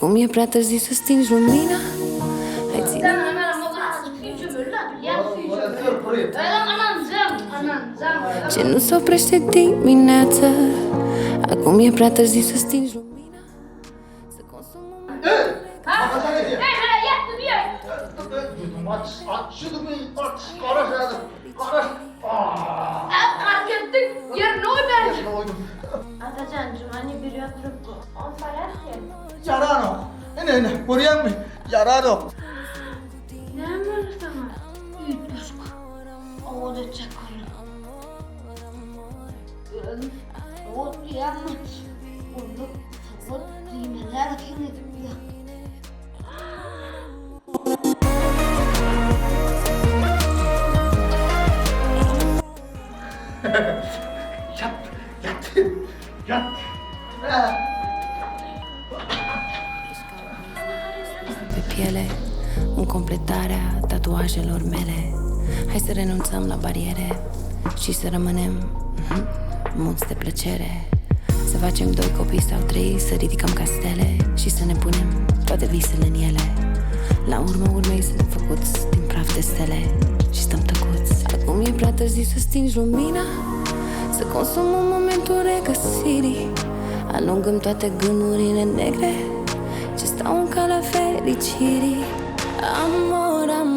Cum e prea târziu să stingi lumina? Hai ține. Ce nu se oprește dimineața. Acum e prea târziu să stingi lumina. Să consumăm. Atacancığım hani bir yatırıp on para Yarano, ne, buraya mı? Yarano. ne var sana? Ütüsk. O da çakır. O yanmış. O düğmeler kendi ya. Yat. Pe piele, în completarea tatuajelor mele. Hai să renunțăm la bariere și să rămânem muți de plăcere. Să facem 2 copii sau 3, să ridicăm castele și să ne punem toate visele în ele. La urma urmei suntem făcuți din praf de stele și stăm tăcuți. Acum e prea târziu să stingi lumina, să consumăm momentul regăsirii. Alungăm toate gândurile negre ce stau în calea fericirii. Amor, amor.